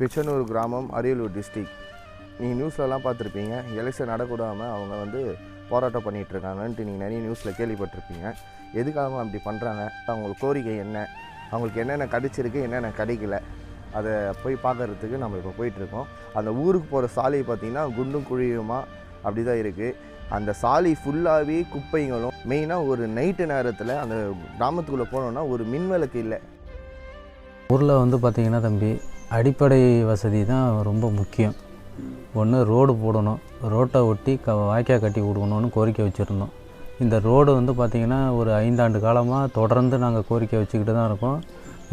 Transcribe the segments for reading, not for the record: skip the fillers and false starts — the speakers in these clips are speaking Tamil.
பிச்சனூர் கிராமம், அரியலூர் டிஸ்ட்ரிக்ட். நீங்கள் நியூஸ்லலாம் பார்த்துருப்பீங்க, எலெக்ஷன் நடக்கூடாமல் அவங்க வந்து போராட்டம் பண்ணிகிட்ருக்காங்கன்ட்டு நீங்கள் நிறைய நியூஸில் கேள்விப்பட்டிருப்பீங்க. எதுக்காக அப்படி பண்ணுறாங்க, அவங்களுக்கு கோரிக்கை என்ன, அவங்களுக்கு என்னென்ன கிடைச்சிருக்கு, என்னென்ன கிடைக்கல, அதை போய் பார்க்குறதுக்கு நம்ம இப்போ போயிட்டுருக்கோம். அந்த ஊருக்கு போகிற சாலை பார்த்திங்கன்னா குண்டும் குழியுமா அப்படி தான் இருக்குது. அந்த சாலை ஃபுல்லாகவே குப்பைங்களும், மெயினாக ஒரு நைட்டு நேரத்தில் அந்த கிராமத்துக்குள்ளே போனோன்னா ஒரு மின்விளக்கு இல்லை. ஊரில் வந்து பார்த்திங்கன்னா தம்பி, அடிப்படை வசதி தான் ரொம்ப முக்கியம். ஒன்று ரோடு போடணும், ரோட்டை ஒட்டி வாய்க்கால் கட்டி கொடுக்கணும்னு கோரிக்கை வச்சுருந்தோம். இந்த ரோடு வந்து பார்த்திங்கன்னா ஒரு 5 ஆண்டு காலமாக தொடர்ந்து நாங்கள் கோரிக்கை வச்சுக்கிட்டு தான் இருக்கோம்.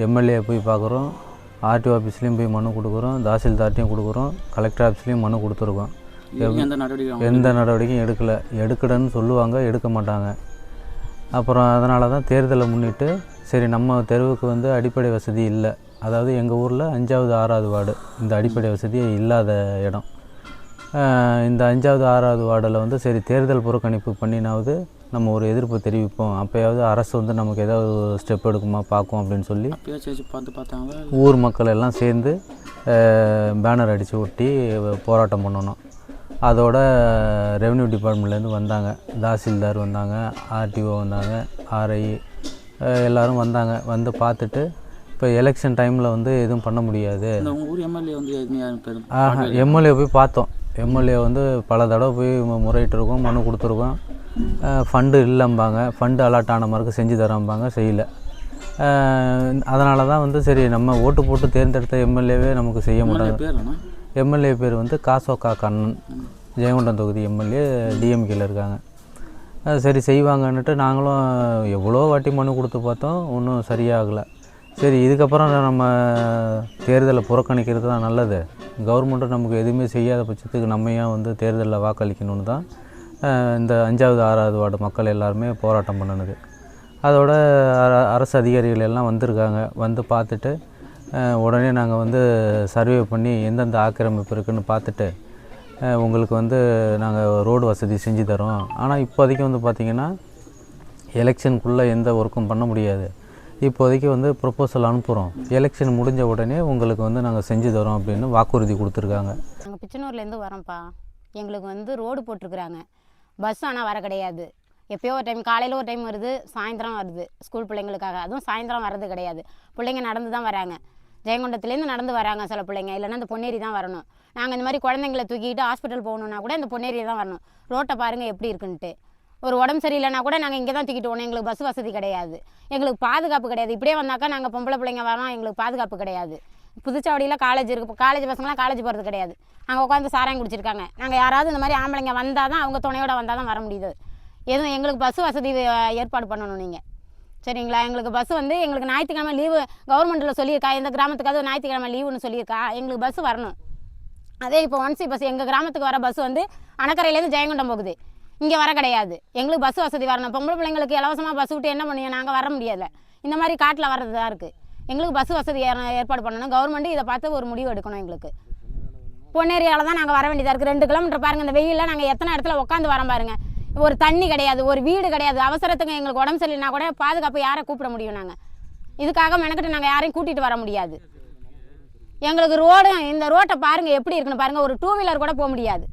எம்எல்ஏ போய் பார்க்குறோம், ஆர்டிஓ ஆஃபீஸ்லேயும் போய் மனு கொடுக்குறோம், தாசில்தார்ட்டையும் கொடுக்குறோம், கலெக்டர் ஆஃபீஸ்லேயும் மனு கொடுத்துருக்கோம். எந்த நடவடிக்கையும் எடுக்கலன்னு சொல்லுவாங்க, எடுக்க மாட்டாங்க. அப்புறம் அதனால தான் தேர்தலை முன்னிட்டு சரி நம்ம தெருவுக்கு வந்து அடிப்படை வசதி இல்லை, அதாவது எங்கள் ஊரில் 5வது 6வது வார்டு இந்த அடிப்படை வசதியே இல்லாத இடம். இந்த 5வது 6வது வார்டில் வந்து சரி தேர்தல் புறக்கணிப்பு பண்ணினாவது நம்ம ஒரு எதிர்ப்பு தெரிவிப்போம், அப்போயாவது அரசு வந்து நமக்கு ஏதாவது ஸ்டெப் எடுக்குமா பார்க்கும் அப்படின்னு சொல்லி ஊர் மக்கள் எல்லாம் சேர்ந்து பேனர் அடித்து ஒட்டி போராட்டம் பண்ணணும். அதோட ரெவென்யூ டிபார்ட்மெண்ட்லேருந்து வந்தாங்க, தாசில்தார் வந்தாங்க, ஆர்டிஓ வந்தாங்க, ஆர்ஐ எல்லோரும் வந்தாங்க. வந்து பார்த்துட்டு இப்போ எலெக்ஷன் டைமில் வந்து எதுவும் பண்ண முடியாது. எம்எல்ஏ போய் பார்த்தோம். எம்எல்ஏ வந்து பல தடவை போய் முறையிட்டிருக்கோம், மனு கொடுத்துருக்கோம். ஃபண்டு இல்லைம்பாங்க, ஃபண்டு அலாட் ஆன மாதிரி செஞ்சு தரோம்பாங்க, செய்யலை. அதனால தான் வந்து சரி நம்ம ஓட்டு போட்டு தேர்ந்தெடுத்த எம்எல்ஏவே நமக்கு செய்ய முடியாது. எம்எல்ஏ பேர் வந்து காசோகா கண்ணன், ஜெயங்கொண்டம் தொகுதி எம்எல்ஏ, டிஎம்கேல இருக்காங்க. சரி செய்வாங்கன்னுட்டு நாங்களும் எவ்வளோ வாட்டி மனு கொடுத்து பார்த்தோம், ஒன்றும் சரியாகலை. சரி இதுக்கப்புறம் நம்ம தேர்தலை புறக்கணிக்கிறது தான் நல்லது, கவர்மெண்ட்டு நமக்கு எதுவுமே செய்யாத பட்சத்துக்கு நம்ம ஏன் வந்து தேர்தலில் வாக்களிக்கணும்னு தான் இந்த 5வது 6வது வார்டு மக்கள் எல்லாருமே போராட்டம் பண்ணினது. அதோட அரசு அதிகாரிகள் எல்லாம் வந்திருக்காங்க. வந்து பார்த்துட்டு உடனே நாங்கள் வந்து சர்வே பண்ணி எந்தெந்த ஆக்கிரமிப்பு இருக்குதுன்னு பார்த்துட்டு உங்களுக்கு வந்து நாங்கள் ரோடு வசதி செஞ்சு தரோம். ஆனால் இப்போதைக்கு வந்து பார்த்திங்கன்னா எலெக்ஷனுக்குள்ளே எந்த ஒர்க்கும் பண்ண முடியாது. இப்போதைக்கு வந்து ப்ரொப்போசல் அனுப்புகிறோம், எலெக்ஷன் முடிஞ்ச உடனே உங்களுக்கு வந்து நாங்கள் செஞ்சு தரோம் அப்படின்னு வாக்குறுதி கொடுத்துருக்காங்க. நாங்கள் பிச்சனூர்லேருந்து வரோம்ப்பா. எங்களுக்கு வந்து ரோடு போட்டிருக்குறாங்க, பஸ் ஆனால் வர கிடையாது. எப்போயோ ஒரு டைம் காலையில் ஒரு டைம் வருது, சாயந்தரம் வருது ஸ்கூல் பிள்ளைங்களுக்காக. அதுவும் சாயந்தரம் வர்றது கிடையாது, பிள்ளைங்க நடந்து தான் வராங்க. ஜெயங்கொண்டத்துலேருந்து நடந்து வராங்க சில பிள்ளைங்க, இல்லைன்னா இந்த பொன்னேரி தான் வரணும். நாங்கள் இந்த மாதிரி குழந்தைங்களை தூக்கிட்டு ஹாஸ்பிட்டல் போகணுன்னா கூட இந்த பொன்னேரியை தான் வரணும். ரோட்டை பாருங்கள் எப்படி இருக்குன்ட்டு. ஒரு உடம்பு சரியில்லைனா கூட நாங்கள் இங்கே தான் தூக்கிட்டு போகணும். எங்களுக்கு பஸ் வசதி கிடையாது, எங்களுக்கு பாதுகாப்பு கிடையாது. இப்படியே வந்தாக்கா நாங்கள் பொம்பளை பிள்ளைங்க வரோம், எங்களுக்கு பாதுகாப்பு கிடையாது. புதுச்சாவடியில் காலேஜ் இருக்குது, காலேஜ் பசங்களாம் காலேஜ் போகிறது கிடையாது. அங்கே உட்காந்து சாராயம் குடிச்சிருக்காங்க. நாங்கள் யாராவது இந்த மாதிரி ஆம்பளைங்க வந்தால் தான், அவங்க துணையோடு வந்தால் தான் வர முடியுது. எதுவும் எங்களுக்கு பஸ் வசதி ஏற்பாடு பண்ணணும் நீங்கள், சரிங்களா? எங்களுக்கு பஸ் வந்து எங்களுக்கு ஞாயிற்றுக்கிழமை லீவு கவர்மெண்ட்டில் சொல்லியிருக்கா, எந்த கிராமத்துக்காவது ஞாயிற்றுக்கிழமை லீவுன்னு சொல்லியிருக்கா, எங்களுக்கு பஸ் வரணும். அதே இப்போ ஒன்சி பஸ் எங்கள் கிராமத்துக்கு வர பஸ் வந்து அணக்கரையிலேருந்து ஜெயங்கொண்டம் போகுது, இங்கே வர கிடையாது. எங்களுக்கு பஸ் வசதி வரணும். பொம்பளை பிள்ளைங்களுக்கு இலவசமாக பஸ் விட்டு என்ன பண்ணுவோம், நாங்கள் வர முடியலை. இந்த மாதிரி காட்டில் வர்றது தான் இருக்குது. எங்களுக்கு பஸ் வசதி ஏற்பாடு பண்ணணும். கவர்மெண்ட்டு இதை பார்த்து ஒரு முடிவு எடுக்கணும். எங்களுக்கு பொன்னேரியாவில் தான் நாங்கள் வர வேண்டியதாக இருக்குது. 2 கிலோமீட்டர் பாருங்கள், இந்த வெயிலில் நாங்கள் எத்தனை இடத்துல உட்காந்து வரோம் பாருங்கள். ஒரு தண்ணி கிடையாது, ஒரு வீடு கிடையாது. அவசரத்துக்கு எங்களுக்கு உடம்பு சரியில்லைனா கூட பாதுகாப்பு யாரை கூப்பிட முடியும்? நாங்கள் இதுக்காக மெனக்கிட்டு நாங்கள் யாரையும் கூட்டிகிட்டு வர முடியாது. எங்களுக்கு ரோடு, இந்த ரோட்டை பாருங்கள் எப்படி இருக்குன்னு பாருங்கள். ஒரு 2 வீலர் கூட போக முடியாது,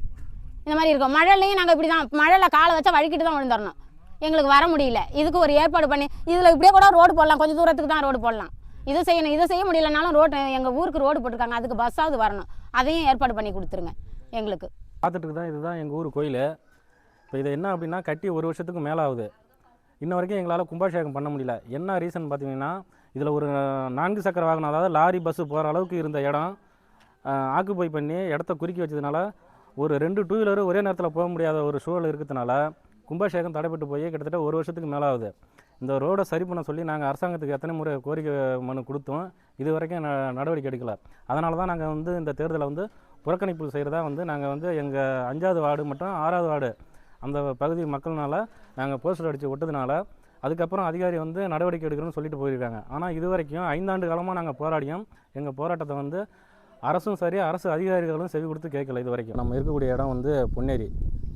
இந்த மாதிரி இருக்கும். மழையிலையும் நாங்கள் இப்படி தான், மழையில் காலை வச்சா வழுக்கிட்டு தான் விழுந்துடணும். எங்களுக்கு வர முடியல. இதுக்கு ஒரு ஏற்பாடு பண்ணி இதில் இப்படியே கூட ரோடு போடலாம், கொஞ்சம் தூரத்துக்கு தான் ரோடு போடலாம். இதை செய்யணும். இதை செய்ய முடியலனாலும் ரோடு, எங்கள் ஊருக்கு ரோடு போட்டிருக்காங்க, அதுக்கு பஸ்ஸாவது வரணும். அதையும் ஏற்பாடு பண்ணி கொடுத்துருங்க எங்களுக்கு. பார்த்துட்டு தான் இதுதான் எங்கள் ஊர் கோயில். இப்போ இதை என்ன அப்படின்னா கட்டி 1 வருஷத்துக்கு மேலே ஆகுது. இன்ன வரைக்கும் எங்களால் கும்பாபிஷேகம் பண்ண முடியல. என்ன ரீசன் பார்த்தீங்கன்னா, இதில் ஒரு 4 சக்கர வாகனம், அதாவது லாரி பஸ்ஸு போகிற அளவுக்கு இருந்த இடம் ஆக்குப்பை பண்ணி இடத்த குறுக்கி வச்சதுனால ஒரு 2 2 வீலரும் ஒரே நேரத்தில் போக முடியாத ஒரு சூழல் இருக்கிறதுனால கும்பாபிஷேகம் தடைப்பட்டு போய் கிட்டத்தட்ட 1 வருஷத்துக்கு மேலே ஆகுது. இந்த ரோடை சரி பண்ண சொல்லி நாங்கள் அரசாங்கத்துக்கு எத்தனை முறை கோரிக்கை மனு கொடுத்தோம், இது வரைக்கும் நடவடிக்கை எடுக்கலை. அதனால தான் நாங்கள் வந்து இந்த தேர்தலை வந்து புறக்கணிப்பு செய்கிறதா வந்து நாங்கள் வந்து எங்கள் 5வது வார்டு மற்றும் 6வது வார்டு அந்த பகுதி மக்கள்னால நாங்கள் போஸ்டர் அடித்து ஒட்டதுனால அதுக்கப்புறம் அதிகாரி வந்து நடவடிக்கை எடுக்கணும்னு சொல்லிட்டு போயிருக்காங்க. ஆனால் இது வரைக்கும் 5 ஆண்டு காலமாக நாங்கள் போராடியும் எங்கள் போராட்டத்தை வந்து அரசும் சரி அரசு அதிகாரிகளும் செவி கொடுத்து கேட்கல. இது வரைக்கும் நம்ம இருக்கக்கூடிய இடம் வந்து பொன்னேரி.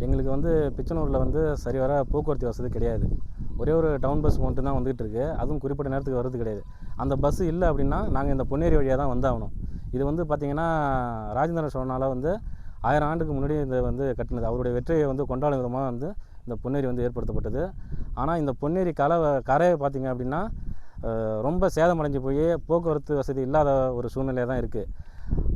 எங்களுக்கு வந்து பிச்சனூரில் வந்து சரிவர போக்குவரத்து வசதி கிடையாது. ஒரே ஒரு டவுன் பஸ் மட்டும் தான் வந்துகிட்டு இருக்குது, அதுவும் குறிப்பிட்ட நேரத்துக்கு வர்றது கிடையாது. அந்த பஸ் இல்லை அப்படின்னா நாங்கள் இந்த பொன்னேரி வழியாக தான் வந்தாகணும். இது வந்து பார்த்திங்கன்னா ராஜேந்திர சோழனால் வந்து 1000 ஆண்டுக்கு முன்னாடி இந்த வந்து கட்டினது. அவருடைய வெற்றியை வந்து கொண்டாடும் விதமாக வந்து இந்த பொன்னேரி வந்து ஏற்படுத்தப்பட்டது. ஆனால் இந்த பொன்னேரி கரையை பார்த்திங்க அப்படின்னா ரொம்ப சேதமடைஞ்சு போய் போக்குவரத்து வசதி இல்லாத ஒரு சூழ்நிலை தான் இருக்குது.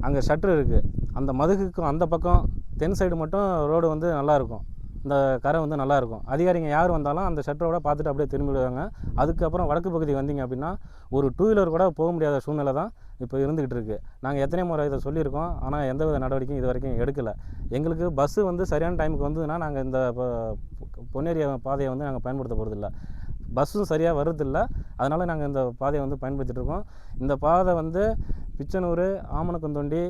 அங்கே ஷட்ரு இருக்குது. அந்த மதுகுக்கும் அந்த பக்கம் தென் சைடு மட்டும் ரோடு வந்து நல்லாயிருக்கும், இந்த கரை வந்து நல்லாயிருக்கும். அதிகாரிங்க யார் வந்தாலும் அந்த ஷட்டரோட பார்த்துட்டு அப்படியே திரும்பிடுவாங்க. அதுக்கப்புறம் வடக்கு பகுதி வந்தீங்க அப்படின்னா ஒரு 2 வீலர் கூட போக முடியாத சூழ்நிலை தான் இப்போ இருந்துக்கிட்டு இருக்குது. நாங்கள் எத்தனை முறை இதை சொல்லியிருக்கோம், ஆனால் எந்தவித நடவடிக்கையும் இது வரைக்கும் எடுக்கலை. எங்களுக்கு பஸ்ஸு வந்து சரியான டைமுக்கு வந்ததுன்னா நாங்கள் இந்த பொன்னேரி பாதையை வந்து நாங்கள் பயன்படுத்த போகிறதில்ல. பஸ்ஸும் சரியாக வர்றதில்ல. அதனால் நாங்கள் இந்த பாதையை வந்து பயன்படுத்திகிட்ருக்கோம். இந்த பாதை வந்து பிச்சனூர், ஆமணக்குந்தொண்டி,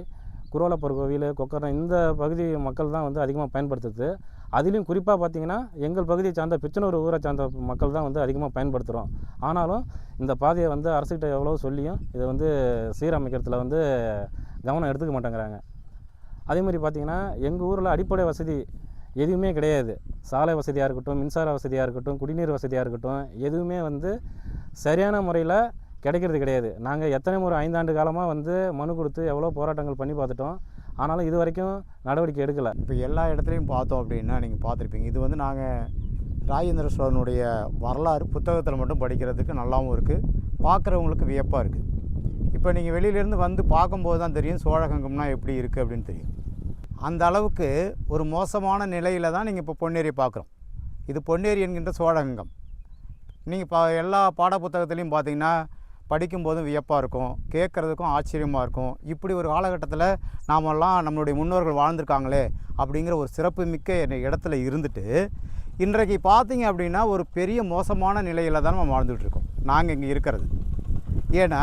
குரோலப்பர் கோவில், கொக்கரம் இந்த பகுதி மக்கள் தான் வந்து அதிகமாக பயன்படுத்துது. அதிலையும் குறிப்பாக பார்த்திங்கன்னா எங்கள் பகுதியை சார்ந்த பிச்சனூர் ஊரை சார்ந்த மக்கள் தான் வந்து அதிகமாக பயன்படுத்துகிறோம். ஆனாலும் இந்த பாதையை வந்து அரசுகிட்ட எவ்வளோ சொல்லியும் இதை வந்து சீரமைக்கிறதுல வந்து கவனம் எடுத்துக்க மாட்டேங்கிறாங்க. அதே மாதிரி பார்த்திங்கன்னா எங்கள் ஊரில் அடிப்படை வசதி எதுவுமே கிடையாது. சாலை வசதியாக இருக்கட்டும், மின்சார வசதியாக இருக்கட்டும், குடிநீர் வசதியாக இருக்கட்டும், எதுவுமே வந்து சரியான முறையில் கிடைக்கிறது கிடையாது. நாங்கள் எத்தனை முறை 5 ஆண்டு காலமாக வந்து மனு கொடுத்து எவ்வளோ போராட்டங்கள் பண்ணி பார்த்துட்டோம். ஆனாலும் இது வரைக்கும் நடவடிக்கை எடுக்கலை. இப்போ எல்லா இடத்துலையும் பார்த்தோம் அப்படின்னா நீங்கள் பார்த்துருப்பீங்க. இது வந்து நாங்கள் ராஜேந்திர சோழனுடைய வரலாறு புத்தகத்தில் மட்டும் படிக்கிறதுக்கு நல்லாவும் இருக்குது, பார்க்குறவங்களுக்கு வியப்பாக இருக்குது. இப்போ நீங்கள் வெளியிலேருந்து வந்து பார்க்கும்போது தான் தெரியும் சோழகங்கம்னா எப்படி இருக்குது அப்படின்னு தெரியும். அந்த அளவுக்கு ஒரு மோசமான நிலையில் தான் நீங்கள் இப்போ பொன்னேரியை பார்க்குறோம். இது பொன்னேரி என்கின்ற சோழகங்கம். நீங்கள் எல்லா பாட புத்தகத்துலேயும் பார்த்தீங்கன்னா படிக்கும்போதும் வியப்பாக இருக்கும், கேட்குறதுக்கும் ஆச்சரியமாக இருக்கும். இப்படி ஒரு காலகட்டத்தில் நாமெல்லாம் நம்மளுடைய முன்னோர்கள் வாழ்ந்திருக்காங்களே அப்படிங்கிற ஒரு சிறப்பு மிக்க இடத்துல இருந்துட்டு இன்றைக்கு பார்த்தீங்க அப்படின்னா ஒரு பெரிய மோசமான நிலையில் தான் நம்ம வாழ்ந்துகிட்ருக்கோம் நாங்கள் இங்கே இருக்கிறது. ஏன்னா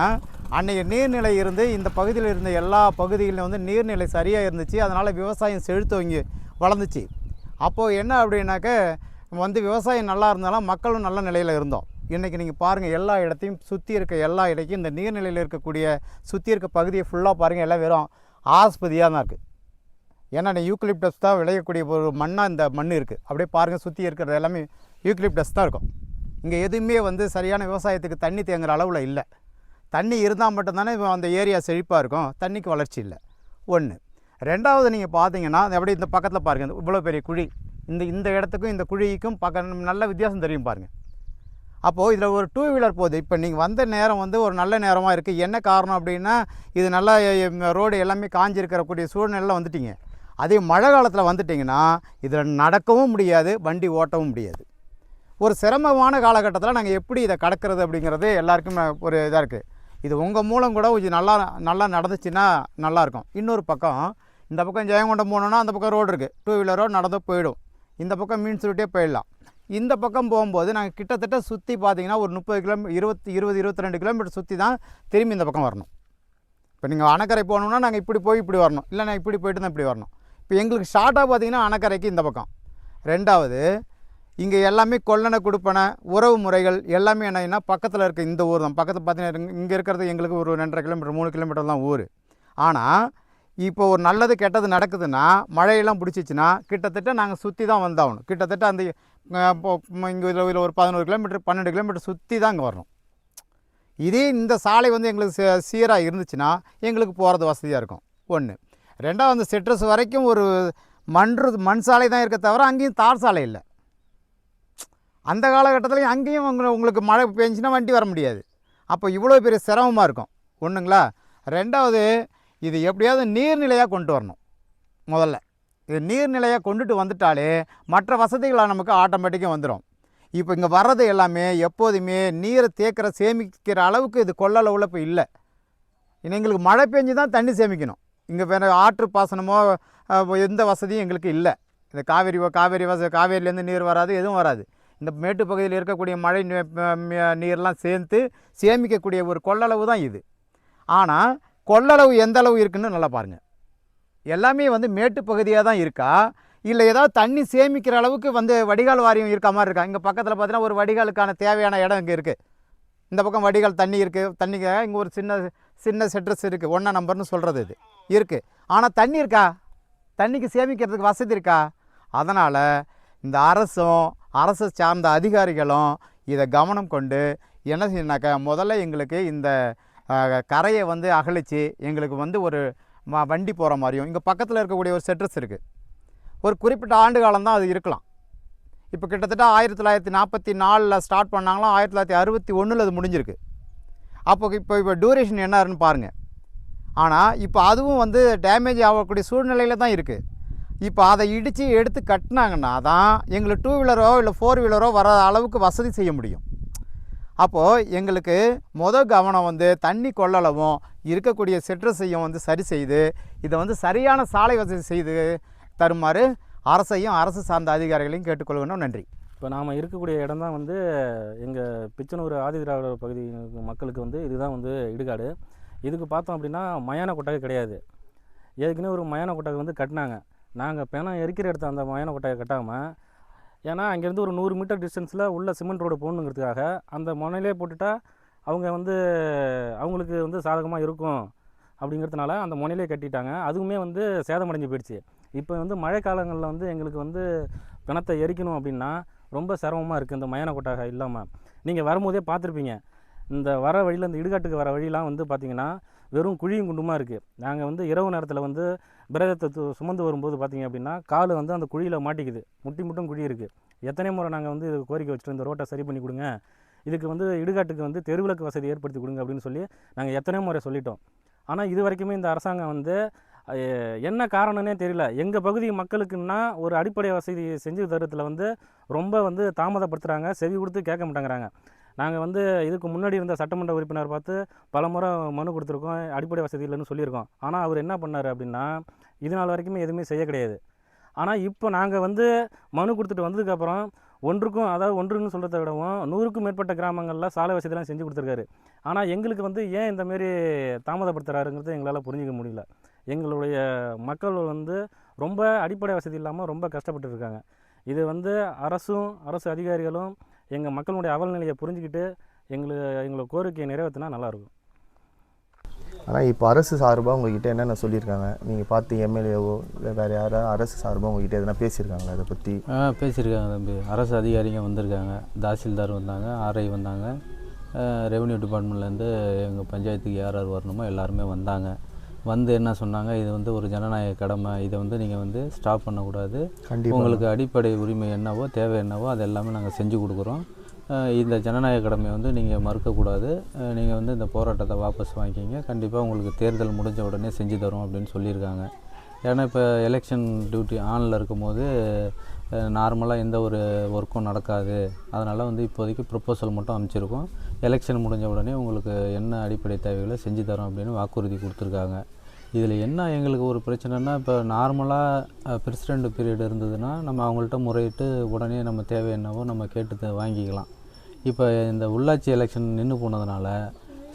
அன்றைய நீர்நிலை இருந்து இந்த பகுதியில் இருந்த எல்லா பகுதிகளிலும் வந்து நீர்நிலை சரியாக இருந்துச்சு. அதனால் விவசாயம் செழித்தவங்க வளர்ந்துச்சு. அப்போது என்ன அப்படின்னாக்க வந்து விவசாயம் நல்லா இருந்தாலும் மக்களும் நல்ல நிலையில் இருந்தோம். இன்றைக்கி நீங்கள் பாருங்கள், எல்லா இடத்தையும் சுற்றி இருக்க எல்லா இடத்தையும் இந்த நீர்நிலையில் இருக்கக்கூடிய சுற்றி இருக்க பகுதியை ஃபுல்லாக பாருங்கள், எல்லாம் வெறும் ஆஸ்பதியாக தான் இருக்குது. ஏன்னா யூக்கலிப்டஸ் தான் விளையக்கூடிய ஒரு மண்ணாக இந்த மண் இருக்குது. அப்படியே பாருங்கள், சுற்றி இருக்கிறது எல்லாமே யூக்கலிப்டஸ் தான் இருக்கும். இங்கே எதுவுமே வந்து சரியான விவசாயத்துக்கு தண்ணி தேங்குற அளவில் இல்லை. தண்ணி இருந்தால் மட்டும்தானே அந்த ஏரியா செழிப்பாக இருக்கும், தண்ணிக்கு வளர்ச்சி இல்லை. ஒன்று. ரெண்டாவது நீங்கள் பார்த்தீங்கன்னா அப்படியே இந்த பக்கத்தில் பாருங்கள், இவ்வளோ பெரிய குழி, இந்த இடத்துக்கும் இந்த குழிக்கும் நல்ல வித்தியாசம் தெரியும் பாருங்கள். அப்போது இதில் ஒரு 2 வீலர் போகுது. இப்போ நீங்கள் வந்த நேரம் வந்து ஒரு நல்ல நேரமாக இருக்குது. என்ன காரணம் அப்படின்னா இது நல்லா ரோடு எல்லாமே காஞ்சிருக்கிறக்கூடிய சூழ்நிலையில் வந்துட்டிங்க. அதே மழை காலத்தில் வந்துட்டிங்கன்னா இதில் நடக்கவும் முடியாது, வண்டி ஓட்டவும் முடியாது. ஒரு சிரமமான காலகட்டத்தில் நாங்கள் எப்படி இதை கடக்கிறது அப்படிங்கிறது எல்லாருக்குமே ஒரு இதாக இருக்குது. இது உங்கள் மூலம் கூட கொஞ்சம் நல்லா நடந்துச்சுன்னா நல்லாயிருக்கும். இன்னொரு பக்கம் இந்த பக்கம் ஜெயங்கொண்டம் போனோன்னா அந்த பக்கம் ரோடு இருக்குது, 2 வீலர் ரோடு நடந்து போயிடும். இந்த பக்கம் மீன் சுருட்டே போயிடலாம். இந்த பக்கம் போகும்போது நாங்கள் கிட்டத்தட்ட சுற்றி பார்த்திங்கன்னா ஒரு 30 கிலோமீட்டர் 22 கிலோமீட்டர் சுற்றி தான் திரும்பி இந்த பக்கம் வரணும். இப்போ நீங்கள் அணைக்கரை போகணுன்னா நாங்கள் இப்படி போய் இப்படி வரணும், இல்லை நான் இப்படி போயிட்டு தான் இப்படி வரணும். இப்போ எங்களுக்கு ஷார்ட்டாக பார்த்திங்கன்னா அணைக்கரைக்கு இந்த பக்கம். ரெண்டாவது, இங்கே எல்லாமே கொள்ளனை கொடுப்பனை உறவு முறைகள் எல்லாமே என்னன்னா பக்கத்தில் இருக்க இந்த ஊர் தான். பக்கத்தில் பார்த்தீங்கன்னா இங்கே இருக்கிறது எங்களுக்கு ஒரு 2.5 கிலோமீட்டர் 3 கிலோமீட்டர் தான் ஊர். ஆனால் இப்போ ஒரு நல்லது கெட்டது நடக்குதுன்னா மழையெல்லாம் பிடிச்சிச்சின்னா கிட்டத்தட்ட நாங்கள் சுற்றி தான் வந்தாகணும். கிட்டத்தட்ட அந்த இங்கே இதில் ஒரு 11 கிலோமீட்டர் 12 கிலோமீட்டர் சுற்றி தான் இங்கே வரணும். இதே இந்த சாலை வந்து எங்களுக்கு சீராக இருந்துச்சுன்னா எங்களுக்கு போகிறது வசதியாக இருக்கும். ஒன்று. ரெண்டாவது, அந்த சிட்ரஸ் வரைக்கும் ஒரு மண் சாலை தான் இருக்க தவிர அங்கேயும் தார் சாலை இல்லை. அந்த காலகட்டத்தில் அங்கேயும் உங்களுக்கு மழை பெஞ்சுன்னா வண்டி வர முடியாது. அப்போ இவ்வளோ பெரிய சிரமமாக இருக்கும். ஒன்றுங்களா. ரெண்டாவது, இது எப்படியாவது நீர்நிலையாக கொண்டு வரணும். முதல்ல இது நீர்நிலையாக கொண்டுட்டு வந்துட்டாலே மற்ற வசதிகளாக நமக்கு ஆட்டோமேட்டிக்காக வந்துடும். இப்போ இங்கே வர்றது எல்லாமே எப்போதுமே நீரை சேமிக்கிற அளவுக்கு இது கொள்ளளவில் இப்போ இல்லை. எங்களுக்கு மழை பெஞ்சு தான் தண்ணி சேமிக்கணும். இங்கே வேறு ஆற்று பாசனமோ எந்த வசதியும் எங்களுக்கு இல்லை. இந்த காவேரியிலேருந்து நீர் வராது, எதுவும் வராது. இந்த மேட்டு பகுதியில் இருக்கக்கூடிய மழை நீர்லாம் சேர்த்து சேமிக்கக்கூடிய ஒரு கொள்ளளவு தான் இது. ஆனால் கொள்ளளவு எந்த அளவு இருக்குன்னு நல்லா பாருங்கள். எல்லாமே வந்து மேட்டு பகுதியாக தான் இருக்கா, இல்லை ஏதாவது தண்ணி சேமிக்கிற அளவுக்கு வந்து வடிகால் வாரியம் இருக்க மாதிரி இருக்கா? இங்கே பக்கத்தில் பார்த்தீங்கன்னா ஒரு வடிகாலுக்கான தேவையான இடம் இங்கே இருக்குது. இந்த பக்கம் வடிகால் தண்ணி இருக்குது. தண்ணிக்கு இங்கே ஒரு சின்ன செட்ரஸ் இருக்குது, 1 நம்பர்னு சொல்கிறது இது இருக்குது. ஆனால் தண்ணி இருக்கா? தண்ணிக்கு சேமிக்கிறதுக்கு வசதி இருக்கா? அதனால் இந்த அரசு சார்ந்த அதிகாரிகளும் இதை கவனம் கொண்டு என்ன செய்யணுனாக்கா, முதல்ல எங்களுக்கு இந்த கரையை வந்து அகழித்து எங்களுக்கு வந்து ஒரு வண்டி போகிற மாதிரியும், இங்கே பக்கத்தில் இருக்கக்கூடிய ஒரு செட்ரஸ் இருக்குது. ஒரு குறிப்பிட்ட ஆண்டு காலம் தான் அது இருக்கலாம். இப்போ கிட்டத்தட்ட 1944 ஸ்டார்ட் பண்ணாங்களாம், 1961 அது முடிஞ்சிருக்கு. இப்போ டூரேஷன் என்னன்னு பாருங்கள். ஆனால் இப்போ அதுவும் வந்து டேமேஜ் ஆகக்கூடிய சூழ்நிலையில் தான் இருக்குது. இப்போ அதை இடித்து எடுத்து கட்டினாங்கன்னா தான் எங்களுக்கு 2 வீலரோ இல்லை 4 வீலரோ வர அளவுக்கு வசதி செய்ய முடியும். அப்போது எங்களுக்கு கவனம் வந்து தண்ணி கொள்ளளவும் இருக்கக்கூடிய செட்ரஸையும் வந்து சரி செய்து இதை வந்து சரியான சாலை வசதி செய்து தருமாறு அரசையும் அரசு சார்ந்த அதிகாரிகளையும் கேட்டுக்கொள்கணும். நன்றி. இப்போ நாம் இருக்கக்கூடிய இடம் தான் வந்து எங்கள் பிச்சனூர் ஆதிதிராவிடர் பகுதி மக்களுக்கு வந்து இதுதான் வந்து இடுகாடு. இதுக்கு பார்த்தோம் அப்படின்னா மயான கொட்டகை கிடையாது. ஏற்கனவே ஒரு மயான கொட்டகை வந்து கட்டினாங்க. நாங்கள் பிணம் எரிக்கிற இடத்த அந்த மயான கொட்டகை கட்டாமல், ஏன்னா அங்கேருந்து ஒரு 100 மீட்டர் டிஸ்டன்ஸில் உள்ள சிமெண்ட் ரோடு போகணுங்கிறதுக்காக அந்த முனையிலே போட்டுட்டா அவங்க வந்து அவங்களுக்கு வந்து சாதகமாக இருக்கும் அப்படிங்கிறதுனால அந்த முனையிலே கட்டிட்டாங்க. அதுவுமே வந்து சேதமடைஞ்சு போயிடுச்சு. இப்போ வந்து மழை காலங்களில் வந்து எங்களுக்கு வந்து பிணத்தை எரிக்கணும் அப்படின்னா ரொம்ப சிரமமாக இருக்குது இந்த மயான கொட்டகை இல்லாமல். நீங்கள் வரும்போதே பார்த்துருப்பீங்க, இந்த வர வழியில் இந்த இடுகாட்டுக்கு வர வழியெலாம் வந்து பார்த்திங்கன்னா வெறும் குழியும் குண்டுமா இருக்குது. நாங்கள் வந்து இரவு நேரத்தில் வந்து பிரேதத்தை சுமந்து வரும்போது பார்த்திங்க அப்படின்னா கால் வந்து அந்த குழியில் மாட்டிக்குது, முட்டும் குழி இருக்குது. எத்தனை முறை நாங்கள் வந்து இது கோரிக்கை வச்சுட்டு இந்த ரோட்டை சரி பண்ணி கொடுங்க, இதுக்கு வந்து இடுகாட்டுக்கு வந்து தெருவிளக்கு வசதி ஏற்படுத்தி கொடுங்க அப்படின்னு சொல்லி நாங்கள் எத்தனை முறை சொல்லிட்டோம். ஆனால் இது வரைக்குமே இந்த அரசாங்கம் வந்து என்ன காரணம்னே தெரியல. எங்கள் பகுதி மக்களுக்குன்னா ஒரு அடிப்படை வசதி செஞ்சு தரத்தில் வந்து ரொம்ப வந்து தாமதப்படுத்துகிறாங்க, செவி கொடுத்து கேட்க மாட்டேங்கிறாங்க. நாங்கள் வந்து இதுக்கு முன்னாடி இருந்த சட்டமன்ற உறுப்பினர் பார்த்து பல முறை மனு கொடுத்துருக்கோம், அடிப்படை வசதி இல்லைன்னு சொல்லியிருக்கோம். ஆனால் அவர் என்ன பண்ணார் அப்படின்னா இது நாள் வரைக்குமே எதுவுமே செய்ய கிடையாது. ஆனால் இப்போ நாங்கள் வந்து மனு கொடுத்துட்டு வந்ததுக்கப்புறம் ஒன்றுன்னு சொல்கிறத விடவும் 100க்கும் மேற்பட்ட கிராமங்களில் சாலை வசதியெலாம் செஞ்சு கொடுத்துருக்காரு. ஆனால் எங்களுக்கு வந்து ஏன் இந்த மாரி தாமதப்படுத்துகிறாருங்கிறது எங்களால் புரிஞ்சிக்க முடியல. எங்களுடைய மக்கள் வந்து ரொம்ப அடிப்படை வசதி இல்லாமல் ரொம்ப கஷ்டப்பட்டு இருக்காங்க. இது வந்து அரசு அதிகாரிகளும் எங்கள் மக்களுடைய அவல் நிலையை புரிஞ்சுக்கிட்டு எங்களை கோரிக்கையை நிறைவேற்றினா நல்லாயிருக்கும். ஆனால் இப்போ அரசு சார்பாக உங்ககிட்ட என்னென்ன சொல்லியிருக்காங்க? நீங்கள் பார்த்து எம்எல்ஏவோ இல்லை வேறு யாராவது அரசு சார்பாக உங்ககிட்ட எதனா பேசியிருக்காங்களா இதை பற்றி? பேசியிருக்காங்க தம்பி. அரசு அதிகாரிங்க வந்திருக்காங்க, தாசில்தார் வந்தாங்க, ஆர்ஐ வந்தாங்க, ரெவன்யூ டிபார்ட்மெண்ட்லேருந்து எங்கள் பஞ்சாயத்துக்கு யார் வரணுமோ எல்லாருமே வந்தாங்க. வந்து என்ன சொன்னாங்க, இது வந்து ஒரு ஜனநாயக கடமை, இதை வந்து நீங்கள் வந்து ஸ்டாப் பண்ணக்கூடாது, உங்களுக்கு அடிப்படை உரிமை என்னவோ தேவை என்னவோ அது எல்லாமே நாங்கள் செஞ்சு கொடுக்குறோம், இந்த ஜனநாயக கடமையை வந்து நீங்கள் மறுக்கக்கூடாது, நீங்கள் வந்து இந்த போராட்டத்தை வாபஸ் வாங்கிக்கிங்க, கண்டிப்பாக உங்களுக்கு தேர்தல் முடிஞ்ச உடனே செஞ்சு தரோம் அப்படின்னு சொல்லியிருக்காங்க. ஏன்னா இப்போ எலெக்ஷன் டியூட்டி ஆனில் இருக்கும்போது நார்மலாக எந்த ஒரு ஒர்க்கும் நடக்காது. அதனால் வந்து இப்போதைக்கு ப்ரொப்போசல் மட்டும் அமைச்சிருக்கோம். எலெக்ஷன் முடிஞ்ச உடனே உங்களுக்கு என்ன அடிப்படை தேவைகளை செஞ்சு தரோம் அப்படின்னு வாக்குறுதி கொடுத்துருக்காங்க. இதில் என்ன எங்களுக்கு ஒரு பிரச்சனைனா, இப்போ நார்மலாக பிரசிடெண்ட் பீரியட் இருந்ததுன்னா நம்ம அவங்கள்ட்ட முறையிட்டு உடனே நம்ம தேவை என்னவோ நம்ம கேட்டு வாங்கிக்கலாம். இப்போ இந்த உள்ளாட்சி எலெக்ஷன் நின்று போனதுனால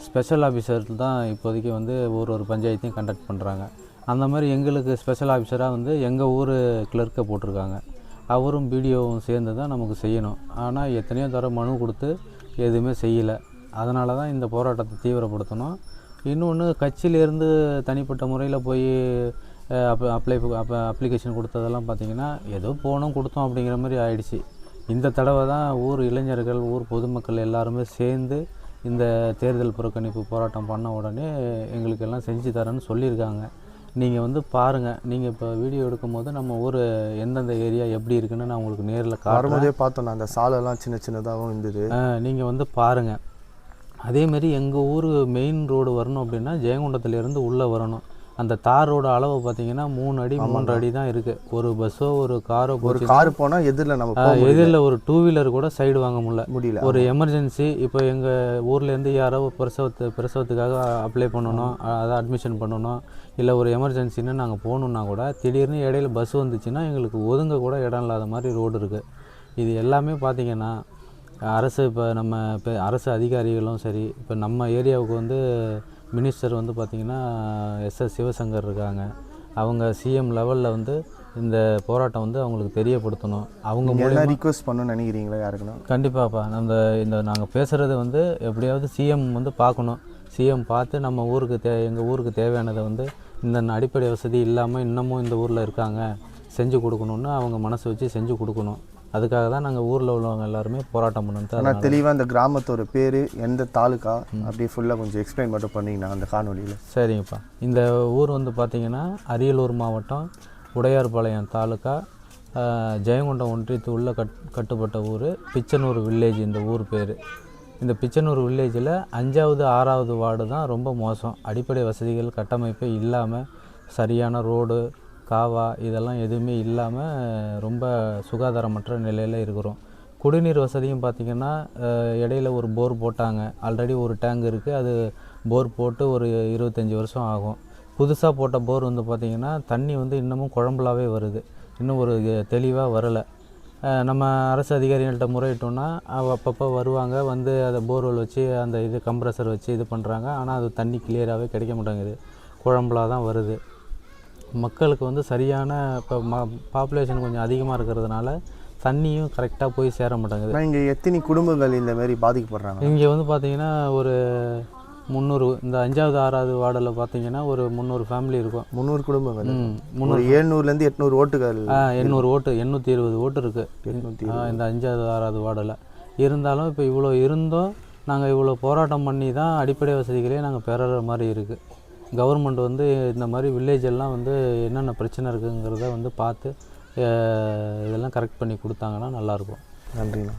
ஸ்பெஷல் ஆஃபீஸர் தான் இப்போதைக்கு வந்து ஒரு பஞ்சாயத்தையும் கண்டக்ட் பண்ணுறாங்க. அந்த மாதிரி எங்களுக்கு ஸ்பெஷல் ஆஃபீஸராக வந்து எங்கள் ஊர் கிளர்க்கை போட்டிருக்காங்க. அவரும் பிடிஓவும் சேர்ந்து தான் நமக்கு செய்யணும். ஆனால் எத்தனையோ தடவை மனு கொடுத்து எதுவுமே செய்யலை. அதனால தான் இந்த போராட்டத்தை தீவிரப்படுத்தணும். இன்னொன்று, கட்சியிலேருந்து தனிப்பட்ட முறையில் போய் அப்ளிகேஷன் கொடுத்ததெல்லாம் பார்த்திங்கன்னா ஏதோ போனோம் கொடுத்தோம் அப்படிங்கிற மாதிரி ஆயிடுச்சு. இந்த தடவை தான் ஊர் இளைஞர்கள், ஊர் பொதுமக்கள் எல்லாருமே சேர்ந்து இந்த தேர்தல் புறக்கணிப்பு போராட்டம் பண்ண உடனே எங்களுக்கு எல்லாம் செஞ்சு தரேன்னு சொல்லியிருக்காங்க. நீங்கள் வந்து பாருங்கள், நீங்கள் இப்போ வீடியோ எடுக்கும் போது நம்ம ஊர் எந்தெந்த ஏரியா எப்படி இருக்குன்னு நான் உங்களுக்கு நேரில் காட்டும்போதே பார்த்தோம். அந்த சாலைலாம் சின்னதாகவும் இருந்தது. நீங்கள் வந்து பாருங்கள். அதேமாரி எங்கள் ஊர் மெயின் ரோடு வரணும் அப்படின்னா ஜெயங்கொண்டத்துலேருந்து உள்ளே வரணும். அந்த தார் ரோடு அளவு பார்த்தீங்கன்னா 3 அடி 3.5 அடி தான் இருக்குது. ஒரு பஸ்ஸோ ஒரு காரோ போனால் எதிரில் ஒரு 2 வீலர் கூட சைடு வாங்க முடியல. ஒரு எமர்ஜென்சி, இப்போ எங்கள் ஊர்லேருந்து யாரோ பிரசவத்துக்காக அப்ளை பண்ணணும், அதை அட்மிஷன் பண்ணணும், இல்லை ஒரு எமர்ஜென்சின்னு நாங்கள் போகணுன்னா கூட திடீர்னு இடையில பஸ் வந்துச்சுன்னா எங்களுக்கு ஒதுங்க கூட இடம் இல்லாத மாதிரி ரோடு இருக்குது. இது எல்லாமே பார்த்திங்கன்னா அரசு அதிகாரிகளும் சரி, இப்போ நம்ம ஏரியாவுக்கு வந்து மினிஸ்டர் வந்து பார்த்திங்கன்னா SS சிவசங்கர் இருக்காங்க. அவங்க சிஎம் லெவலில் வந்து இந்த போராட்டம் வந்து அவங்களுக்கு தெரியப்படுத்தணும். அவங்க ரிக்வெஸ்ட் பண்ணணும்னு நினைக்கிறீங்களா யாருக்குன்னா? கண்டிப்பாப்பா. இந்த நாங்கள் பேசுகிறது வந்து எப்படியாவது சிஎம் வந்து பார்க்கணும். சிஎம் பார்த்து நம்ம ஊருக்கு எங்கள் ஊருக்கு தேவையானதை வந்து இந்த அடிப்படை வசதி இல்லாமல் இன்னமும் இந்த ஊரில் இருக்காங்க, செஞ்சு கொடுக்கணுன்னு அவங்க மனசு வச்சு செஞ்சு கொடுக்கணும். அதுக்காக தான் நாங்கள் ஊரில் உள்ளவங்க எல்லாருமே போராட்டம் பண்ணது. ஆனால் தெளிவாக அந்த கிராமத்தோட பேர், எந்த தாலுக்கா, அப்படி ஃபுல்லாக கொஞ்சம் எக்ஸ்பிளைன் மட்டும் பண்ணிங்கன்னா அந்த காணொலியில். சரிங்கப்பா. இந்த ஊர் வந்து பார்த்திங்கன்னா அரியலூர் மாவட்டம் உடையார்பாளையம் தாலுக்கா ஜெயங்கொண்டம் ஒன்றியத்து உள்ள கட்டுப்பட்ட ஊர் பிச்சனூர் வில்லேஜ் இந்த ஊர் பேர். இந்த பிச்சனூர் வில்லேஜில் 5வது 6வது வார்டு தான் ரொம்ப மோசம். அடிப்படை வசதிகள் கட்டமைப்பே இல்லாமல், சரியான ரோடு காவா இதெல்லாம் எதுவுமே இல்லாமல் ரொம்ப சுகாதாரமற்ற நிலையில் இருக்கிறோம். குடிநீர் வசதியும் பார்த்திங்கன்னா இடையில ஒரு போர் போட்டாங்க. ஆல்ரெடி ஒரு டேங்க் இருக்குது, அது போர் போட்டு ஒரு 25 வருஷம் ஆகும். புதுசாக போட்ட போர் வந்து பார்த்திங்கன்னா தண்ணி வந்து இன்னமும் குழம்புலாவே வருது, இன்னும் ஒரு தெளிவாக வரலை. நம்ம அரசு அதிகாரிகள்கிட்ட முறையிட்டோம்னா அப்பப்போ வருவாங்க, வந்து அதை போர்வெல் வச்சு அந்த இது கம்ப்ரஸர் வச்சு இது பண்ணுறாங்க. ஆனால் அது தண்ணி கிளியராகவே கிடைக்க மாட்டேங்குது, குழம்புலாக தான் வருது. மக்களுக்கு வந்து சரியான இப்போ பாப்புலேஷன் கொஞ்சம் அதிகமாக இருக்கிறதுனால தண்ணியும் கரெக்டாக போய் சேர மாட்டேங்குது. இங்கே எத்தனை குடும்பங்கள் இந்த மாதிரி பாதிக்கப்படுறாங்க? இங்கே வந்து பார்த்திங்கன்னா ஒரு 300, இந்த 5வது 6வது வார்டில் பார்த்திங்கன்னா ஒரு 300 ஃபேமிலி இருக்கும். 300 குடும்பங்கள். 300 700லேருந்து 800 ஓட்டுகள். 800 ஓட்டு, 820 ஓட்டு இருக்குது இந்த 5வது 6வது வார்டில். இருந்தாலும் இப்போ இவ்வளோ இருந்தும் நாங்கள் இவ்வளோ போராட்டம் பண்ணி தான் அடிப்படை வசதிகளே நாங்கள் பெறுற மாதிரி இருக்குது. கவர்மெண்ட் வந்து இந்த மாதிரி வில்லேஜ் எல்லாம் வந்து என்னென்ன பிரச்சனை இருக்குங்கிறத வந்து பார்த்து இதெல்லாம் கரெக்ட் பண்ணி கொடுத்தாங்கன்னா நல்லாயிருக்கும். நன்றிண்ணா.